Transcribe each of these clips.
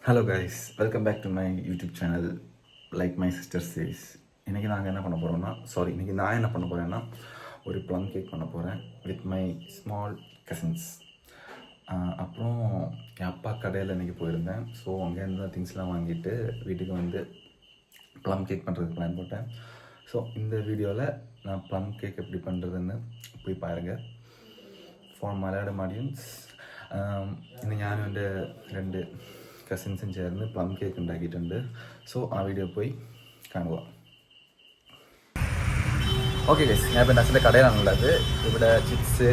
Hello guys, welcome back to my YouTube channel. Like my sister says. இன்றைக்கி நான் என்ன பண்ண போகிறேன்னா ஒரு ப்ளம் கேக் பண்ண போகிறேன் வித் மை ஸ்மால் கசின்ஸ். அப்புறம் என் அப்பா கடையில் இன்றைக்கி போயிருந்தேன். ஸோ அங்கேருந்து தான் திங்ஸ்லாம் வாங்கிட்டு வீட்டுக்கு வந்து ப்ளம் கேக் பண்ணுறதுக்கு பிளான் போட்டேன். ஸோ இந்த வீடியோவில் நான் ப்ளம் கேக் எப்படி பண்ணுறதுன்னு போய் பாருங்கள். For Malayalam audience. ഇന്ന് ഞാനും എൻ്റെ രണ്ട് കസിൻസും ചേർന്ന് പ്ലം കേക്ക് ഉണ്ടാക്കിയിട്ടുണ്ട്. സോ ആ വീഡിയോ പോയി കാണുക. ഓക്കെ ഗൈസ്, ഞാൻ ഇപ്പോൾ നസിൻ്റെ കടയിലാണുള്ളത്. ഇവിടെ ചിപ്സ്,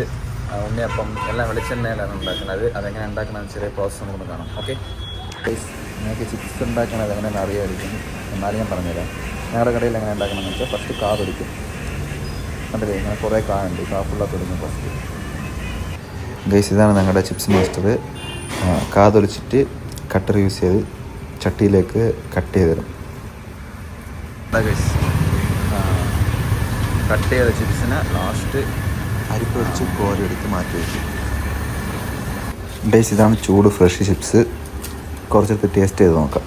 ഉണ്ണിയപ്പം എല്ലാം വെളിച്ചെണ്ണയിലാണ് ഉണ്ടാക്കുന്നത്. അതെങ്ങനെ ഉണ്ടാക്കണമെന്ന് ചെറിയ പ്രോസസ്സ് നമുക്കൊന്ന് കാണാം. ഓക്കെ ഗൈസ്, നിങ്ങൾക്ക് ചിപ്സ് ഉണ്ടാക്കണത് എങ്ങനെയാണെന്ന് അറിയാമായിരിക്കും, എന്നാലും ഞാൻ പറഞ്ഞുതരാം. ഞങ്ങളുടെ കടയിൽ എങ്ങനെ ഉണ്ടാക്കണമെന്ന് വെച്ചാൽ ഫസ്റ്റ് കാ പൊടിക്കും. കണ്ടില്ലേ, ഇങ്ങനെ കുറേ കാ ഉണ്ട്. കാ ഫുള്ളാക്കി കൊടുക്കും ഫസ്റ്റ്. ഗൈസ്, ഇതാണ് ഞങ്ങളുടെ ചിപ്സ് മാസ്റ്റർ. കാതൊലിച്ചിട്ട് കട്ടർ യൂസ് ചെയ്ത് ചട്ടിയിലേക്ക് കട്ട് ചെയ്ത് തരും. ഗൈസ്, കട്ട് ചെയ്ത ചിപ്സിനെ ലാസ്റ്റ് അരിപ്പ് വെച്ച് കോരിയെടുത്ത് മാറ്റി വയ്ക്കും. ഗൈസ്, ഇതാണ് ചൂട് ഫ്രഷ് ചിപ്സ്. കുറച്ചെടുത്ത് ടേസ്റ്റ് ചെയ്ത് നോക്കാം.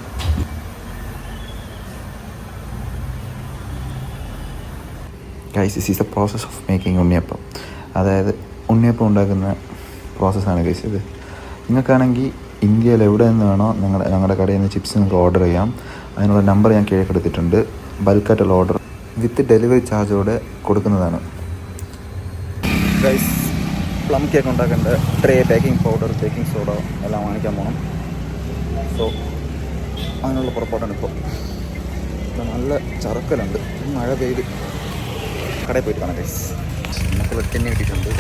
Guys, this is the process of making unniyappam. അതായത് ഉണ്ണിയപ്പം ഉണ്ടാക്കുന്ന പ്രോസസ്സാണ് ഗൈസ് ഇത്. നിങ്ങൾക്കാണെങ്കിൽ ഇന്ത്യയിൽ എവിടെ നിന്ന് വേണോ ഞങ്ങളുടെ കടയിൽ നിന്ന് ചിപ്സ് നിങ്ങൾക്ക് ഓർഡർ ചെയ്യാം. അതിനുള്ള നമ്പർ ഞാൻ കീഴെടുത്തിട്ടുണ്ട്. ബൾക്കായിട്ടുള്ള ഓർഡർ വിത്ത് ഡെലിവറി ചാർജോടെ കൊടുക്കുന്നതാണ്. ഗൈസ്, പ്ലം കേക്ക് ഉണ്ടാക്കേണ്ട tray, baking powder, baking soda എല്ലാം വാങ്ങിക്കാൻ പോകണം. സോ അതിനുള്ള പുറപ്പാടാണ് ഇപ്പോൾ. നല്ല ചറക്കലുണ്ട്, മഴ പെയ്ത്. കടയിൽ പോയിട്ട് കാണാം ഗൈസ്. നമുക്ക് വെട്ടിനെ കിട്ടിയിട്ടുണ്ട്.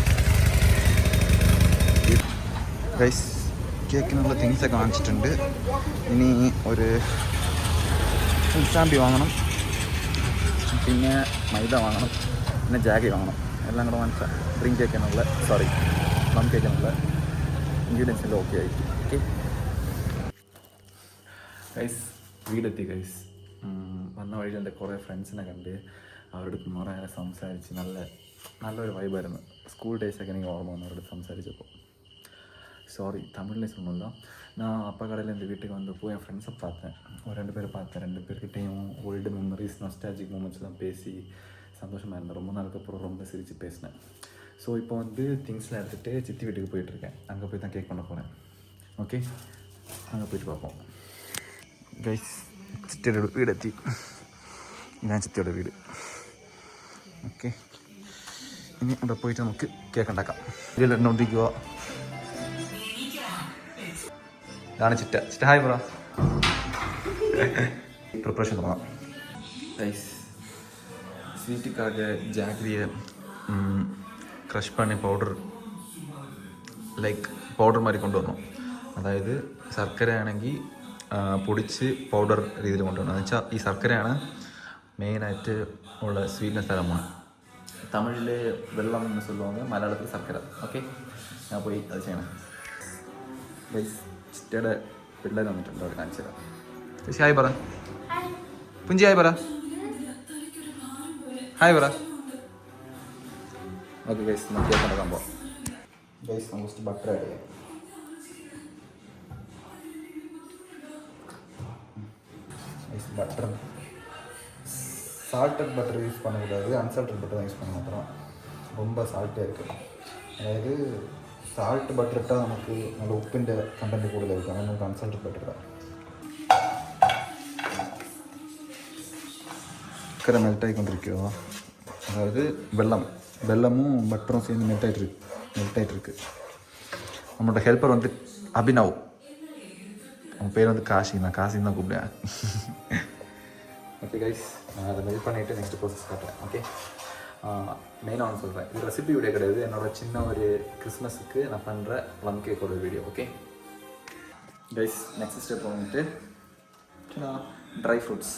ഗൈസ്, കേക്കിനുള്ള തിങ്സൊക്കെ വാങ്ങിച്ചിട്ടുണ്ട്. ഇനി ഒരു ചാമ്പി വാങ്ങണം, പിന്നെ മൈദ വാങ്ങണം, പിന്നെ ജാഗി വാങ്ങണം. എല്ലാം കൂടെ വാങ്ങിച്ചാൽ പ്ലം കേക്കിനുള്ള ഇൻഗ്രീഡിയൻസ് എല്ലാം ഓക്കെ ആയിരിക്കും. ഓക്കെ ഗൈസ്, വീടെത്തി ഗൈസ്. വന്ന വഴിയിൽ എൻ്റെ കുറേ ഫ്രണ്ട്സിനെ കണ്ട് അവരുടെ കുറേ നേരം സംസാരിച്ച് നല്ലൊരു വൈബായിരുന്നു. സ്കൂൾ ഡേയ്സൊക്കെ എനിക്ക് ഓർമ്മ വന്നു അവരോട് സംസാരിച്ചപ്പോൾ. சாரி, தமிழ்லேயே சொல்லணும்ல. நான் அப்பா கடையில் இந்த வீட்டுக்கு வந்தப்போ என் ஃப்ரெண்ட்ஸை பார்த்தேன். ஒரு 2 பேரை பார்த்தேன். 2 பேர்கிட்டையும் ஓல்டு மெமரிஸ், நொஸ்டாலஜிக் மூமெண்ட்ஸ்லாம் பேசி சந்தோஷமாக இருந்தேன். ரொம்ப நாளுக்கு அப்புறம் ரொம்ப சிரித்து பேசினேன். ஸோ இப்போ வந்து திங்ஸ்லாம் எடுத்துகிட்டு சித்தி வீட்டுக்கு போயிட்டுருக்கேன். அங்கே போய் தான் கேக் பண்ண போகிறேன். ஓகே, அங்கே போயிட்டு பார்ப்போம். கைஸ், சித்தியோட வீடு எத்தி. இதான் சித்தியோட வீடு. ഓക്കെ, ഇനി അവിടെ പോയിട്ട് നമുക്ക് കേക്ക് ഉണ്ടാക്കാം. ഇതിൽ നോക്കിക്കോ. ഇതാണ് ചിറ്റ. Hi bro. ப்ரிப்ரேஷன் பண்ணலாம் ரைஸ். ஸ்வீட்டுக்காக ஜாக்ரியை க்ரஷ் பண்ணி പൗഡർ മാതിരി കൊണ്ടുവന്നു. അതായത് ശർക്കരയാണെങ്കിൽ പൊടിച്ച് പൗഡർ രീതിയിൽ കൊണ്ടുവന്നു. എന്ന് വെച്ചാൽ ഈ ശർക്കരയാണ് മെയിനായിട്ട് ഉള്ള സ്വീറ്റ്നെസ് തരമാണ്. തമിഴിൽ വെള്ളം എന്ന് சொல்லுவாங்க, മലയാളത്തിൽ ശർക്കര. ഓക്കെ, ഞാൻ പോയി അത് ചെയ്യണം. ഗൈസ്, ചിറ്റയുടെ പിള്ളേർ വന്നിട്ടുണ്ട്, അവിടെ കാണിച്ചു തരാം. ചേച്ചി ഹായ് പറ. പുഞ്ചി ഹായ് പറ. ഹായ് പറ. ഓക്കെ ഗൈസ്, നമുക്ക് കേക്ക് ഉണ്ടാക്കാൻ പോകാം. ഗൈസ്, നമുക്ക് ബട്ടർ ആഡ് ചെയ്യാം. Guys, butter salted butter use பண்ணக்கூடாது, அன்சால்ட்டட் பட்டர் தான் யூஸ் பண்ண மாட்டோம். ரொம்ப சால்ட்டாக இருக்குது. അതായത് സാൾട്ട് ബട്ടർ ഇട്ടാൽ നമുക്ക് നല്ല ഉപ്പിൻ്റെ കണ്ടൻറ്റ് കൂടുതലായിരിക്കും. അങ്ങനെ നമുക്ക് അൺസാൾട്ടഡ് ബട്ടർ ഇടാം. ശർക്കര മെൽട്ടായിക്കൊണ്ടിരിക്കുക. അതായത് വെള്ളമും ബട്ടറും சேர்ந்து மெல்ட்டாயிட்டு. நம்மளோட ஹெல்ப்பர் வந்து அபினவ். அவன் பேர் வந்து காசின்னு தான் கூப்பிடுவேன். ஓகே கைஸ், நான் அதை மெல்ட் பண்ணிவிட்டு நெக்ஸ்ட் ப்ரோசஸ் காட்டுறேன். ஓகே, மெயினாக ஒன்று சொல்கிறேன், இது ரெசிபி வீடியோ கிடையாது. என்னோடய சின்ன ஒரு கிறிஸ்மஸுக்கு நான் பண்ணுற ப்ளம் கேக்கோட வீடியோ. ஓகே கைஸ், நெக்ஸ்ட் ஸ்டெப் வந்துட்டு ட்ரை ஃப்ரூட்ஸ்.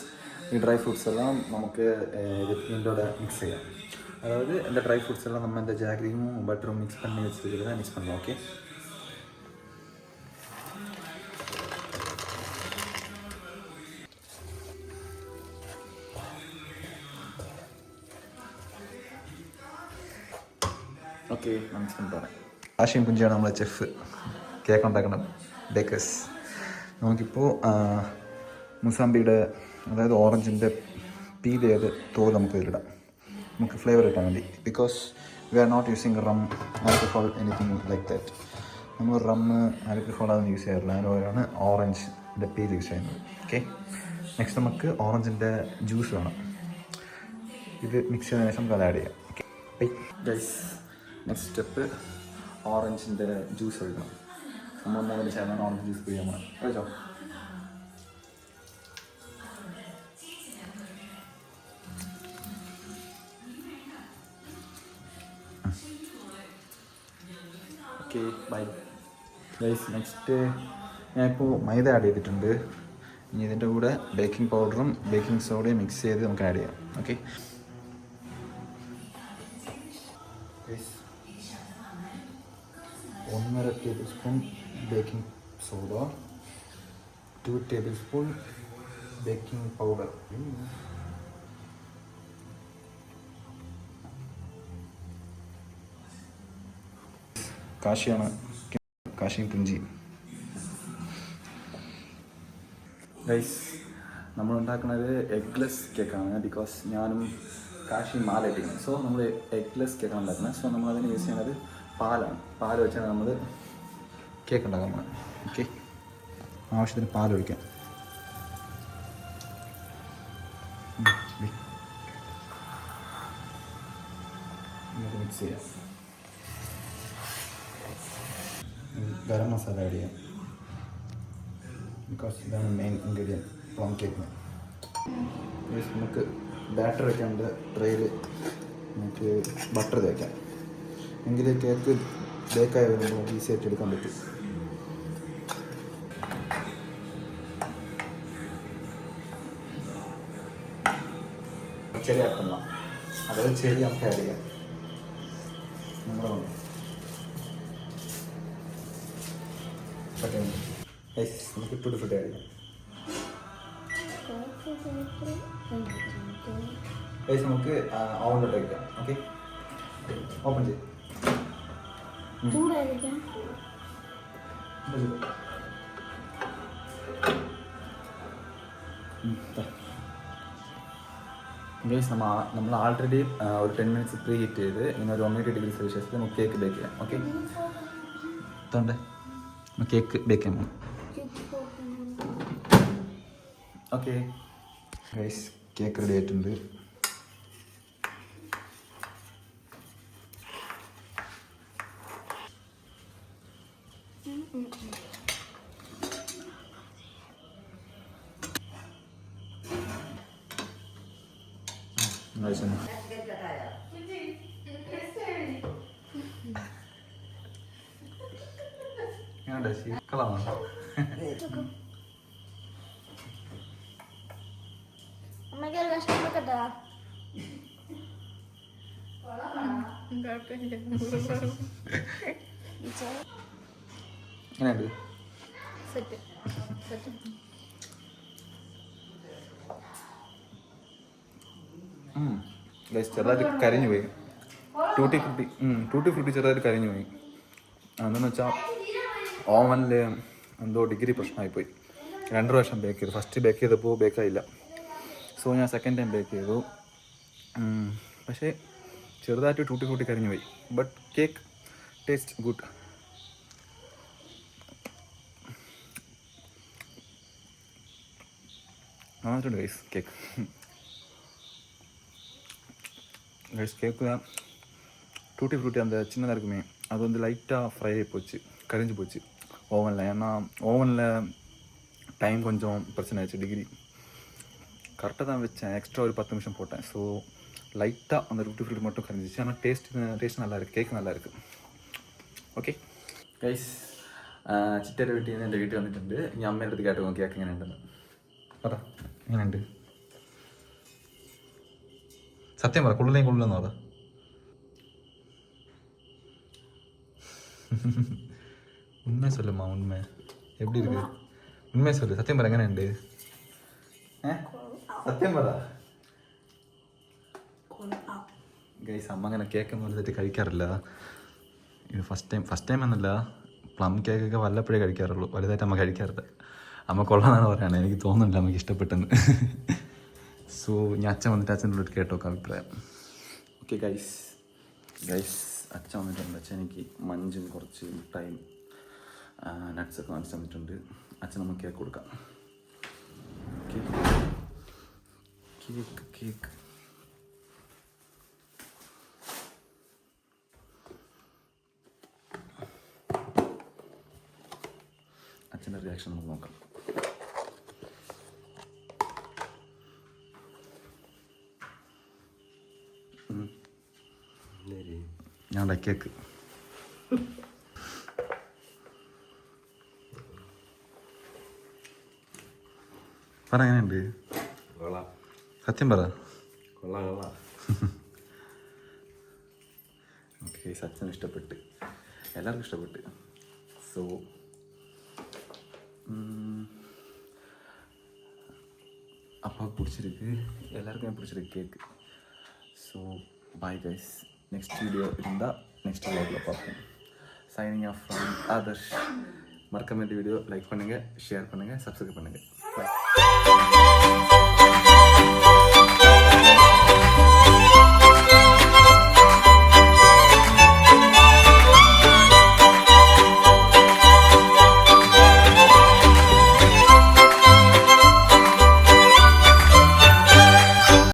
ഈ ഡ്രൈ ഫ്രൂട്ട്സ് എല്ലാം നമുക്ക് ഇതിൻ്റെ മിക്സ് ചെയ്യാം. അതായത് இந்த ட்ரை ஃப்ரூட்ஸ் எல்லாம் நம்ம இந்த ஜாகரியும் பட்டரும் மிக்ஸ் பண்ணி வச்சுருக்கிறத மிக்ஸ் பண்ணலாம். ஓகே, ഓക്കെ, ഞാൻ മിക്സ് பண்ணிட்டு வரேன். ആശയും കുഞ്ചിയാണ് നമ്മളെ ചെഫ്, കേക്ക് ഉണ്ടാക്കണം ബേക്കേഴ്സ്. നമുക്കിപ്പോൾ മുസാമ്പിയുടെ അതായത് ഓറഞ്ചിൻ്റെ പീൽ ചെയ്ത് തോല് നമുക്ക് ഇതിലിടാം. നമുക്ക് ഫ്ലേവർ കിട്ടാൻ വേണ്ടി. Because we are not using rum, alcohol, anything like that. നമ്മൾ റമ്മ്, ആൽക്കഹോൾ അതൊന്നും യൂസ് ചെയ്യാറില്ല. അതിന് പകരമാണ് ഓറഞ്ചിൻ്റെ പീൽ യൂസ് ചെയ്യുന്നത്. ഓക്കെ, നെക്സ്റ്റ് നമുക്ക് ഓറഞ്ചിൻ്റെ ജ്യൂസ് വേണം. ഇത് മിക്സ് ചെയ്തതിനു ശേഷം നമുക്ക് അത് ആഡ് ചെയ്യാം. ഓക്കെ ഗൈസ്, നെക്സ്റ്റ് സ്റ്റെപ്പ് ഓറഞ്ചിൻ്റെ ജ്യൂസ് ഒഴിക്കണം. നമ്മൾ മൂന്നിന് ചേർന്നാണ് ഓറഞ്ച് ജ്യൂസ് കുടിക്കാൻ പോകണം. കഴിച്ചോ. Okay bye guys. നെക്സ്റ്റ് ഞാനിപ്പോൾ മൈദ ആഡ് ചെയ്തിട്ടുണ്ട്. ഇനി ഇതിൻ്റെ കൂടെ ബേക്കിംഗ് പൗഡറും ബേക്കിംഗ് സോഡയും മിക്സ് ചെയ്ത് നമുക്ക് ആഡ് ചെയ്യാം. Okay guys, 1.5 table spoon baking soda, 2 table spoon baking powder, കാശിയാണ്, കാശിയും പുഞ്ചി. ഗൈസ്, നമ്മൾ ഉണ്ടാക്കുന്നത് എഗ്ലെസ് കേക്കാണ്. ബിക്കോസ് ഞാനും കാശിയും മാലയിട്ടിരിക്കുന്നത്. സോ നമ്മൾ എഗ്ലെസ് കേക്കാണ് ഉണ്ടാക്കുന്നത്. സോ നമ്മളതിന് യൂസ് ചെയ്യുന്നത് പാലാണ്. പാൽ വെച്ചാണ് നമ്മൾ കേക്ക് ഉണ്ടാക്കാൻ പോകുന്നത്. ഓക്കെ, ആവശ്യത്തിന് പാലൊഴിക്കാം. മിക്സ് ചെയ്യാം. ഗരം മസാല ആഡ് ചെയ്യാം. ബിക്കോസ് ഇതാണ് മെയിൻ ഇൻഗ്രീഡിയൻറ്റ് പ്ലം കേക്കിന്. നമുക്ക് ബാറ്റർ വയ്ക്കാണ്ട് ട്രെയിൽ നമുക്ക് ബട്ടർ തേക്കാം. എങ്കിലേ കേക്ക് ബേക്കായി വരുമ്പോൾ നമുക്ക് ഈസി ആയിട്ട് എടുക്കാൻ പറ്റും. ചെറിയ ആക്കുന്ന അതായത് ചെറിയ നമുക്ക് ആഡ് ചെയ്യാം. നമ്മുടെ നമുക്ക് ടൂട്ടി ഫ്രൂട്ടി ആഡ് ചെയ്യാം. നമുക്ക് ഓവനിലോട്ട് വയ്ക്കാം. ഓക്കെ, ഓപ്പൺ ചെയ്യും. ഗൈസ്, നമ്മൾ ആൾറെഡി ഒരു 10 മിനിറ്റ്സ് പ്രീ ഹീറ്റ് ചെയ്ത് ഇങ്ങനെ ഒരു 180 ഡിഗ്രി സെൽഷ്യസിൽ നമുക്ക് കേക്ക് ബേക്ക് ചെയ്യാം. ഓക്കെ, തോണ്ടേ കേക്ക് ബേക്ക് ചെയ്യാം. ഓക്കെ ഗൈസ്, കേക്ക് റെഡി ആയിട്ടുണ്ട്. കളാണ്. ചെറുതായിട്ട് കരിഞ്ഞു പോയി. ടൂട്ടി ഫ്രൂട്ടി ചെറുതായിട്ട് കരിഞ്ഞു പോയി. എന്താണെന്ന് വെച്ചാൽ ഓവനിൽ എന്തോ ഡിഗ്രി പ്രശ്നമായിപ്പോയി. 2 പ്രാവശ്യം ബേക്ക് ചെയ്തു. ഫസ്റ്റ് ബേക്ക് ചെയ്തപ്പോൾ ബേക്കായില്ല. സോ ഞാൻ സെക്കൻഡ് ടൈം ബേക്ക് ചെയ്തു. പക്ഷേ ചെറുതായിട്ട് ടൂട്ടി ഫ്രൂട്ടി കരിഞ്ഞു പോയി. But cake taste good. നന്നായിട്ടുണ്ട് ഗൈസ് കേക്ക്. ഗൈസ് கேக்கு டூட்டி ஃப்ரூட்டி அந்த சின்னதாக இருக்குமே அது வந்து லைட்டாக ஃப்ரை ஆகி போச்சு, கரிஞ்சு போச்சு ஓவனில். ஏன்னா ஓவனில் டைம் கொஞ்சம் பிரச்சனை ஆச்சு. டிகிரி கரெக்டாக தான் வச்சேன். எக்ஸ்ட்ரா ஒரு 10 நிமிஷம் போட்டேன். ஸோ லைட்டாக அந்த டூட்டி ஃப்ரூட்டி மட்டும் கரிஞ்சிச்சு. ஆனால் டேஸ்ட் நல்லா இருக்குது. கேக் நல்லா இருக்குது. ഓക്കെ ഗൈസ്, ചിറ്റയുടെ വീട്ടിൽ നിന്ന് എൻ്റെ വീട്ടിൽ വന്നിട്ടുണ്ട്. ഇനി അമ്മയുടെ അടുത്ത് കേട്ടോ കേക്ക് എങ്ങനെ ഉണ്ടെന്ന് പറ. എങ്ങനെയുണ്ട്? സത്യം പറ, കൊള്ളില്ലെന്നോ? അതാ ഉണ്മ சொல்லுமா. ഉണ്മ எப்படி இருக்கு? ഉണ്മ சொல்லு. സത്യം പറ, എങ്ങനെയുണ്ട്? സത്യം പറ ഗൈസ്. അമ്മ അങ്ങനെ കേക്കൊന്നും വലുതായിട്ട് കഴിക്കാറില്ല. ഇത് ഫസ്റ്റ് ടൈം എന്നല്ല, പ്ലം കേക്കൊക്കെ വല്ലപ്പോഴേ കഴിക്കാറുള്ളൂ. വലുതായിട്ട് അമ്മ കഴിക്കാറില്ല. അമ്മ കൊള്ളാന്നാണ് പറയുന്നത്, എനിക്ക് തോന്നുന്നില്ല അമ്മയ്ക്ക് ഇഷ്ടപ്പെട്ടെന്ന്. സോ ഞാൻ അച്ഛൻ വന്നിട്ട് അച്ഛനോട് കേട്ടോക്കാം അഭിപ്രായം. ഓക്കെ ഗൈസ്, അച്ഛൻ വന്നിട്ടുണ്ട്. അച്ഛൻ എനിക്ക് മഞ്ചും കുറച്ച് മുട്ടായും നട്ട്സൊക്കെ വാങ്ങിച്ചു തന്നിട്ടുണ്ട്. അച്ഛൻ നമുക്ക് കേക്ക് കൊടുക്കാം. കേക്ക് അച്ഛൻ്റെ റിയാക്ഷൻ നമുക്ക് നോക്കാം. ഞാൻ കേക്ക് പറ, എങ്ങനെയുണ്ട്? സത്യം പറ. ഓക്കെ, അച്ഛനും ഇഷ്ടപ്പെട്ട്, എല്ലാവർക്കും ഇഷ്ടപ്പെട്ട്. സോ അപ്പാவுக்கு பிடிச்சிருக்கு, எல்லாருக்குமே பிடிச்சிருக்கு cake. So bye guys, next video இருந்தால் நெக்ஸ்ட் vlogல பார்ப்போம். Signing off from Adarsh. மறக்காம இந்த வீடியோ லைக் பண்ணுங்கள், ஷேர் பண்ணுங்கள், சப்ஸ்கிரைப் பண்ணுங்கள். பாய்.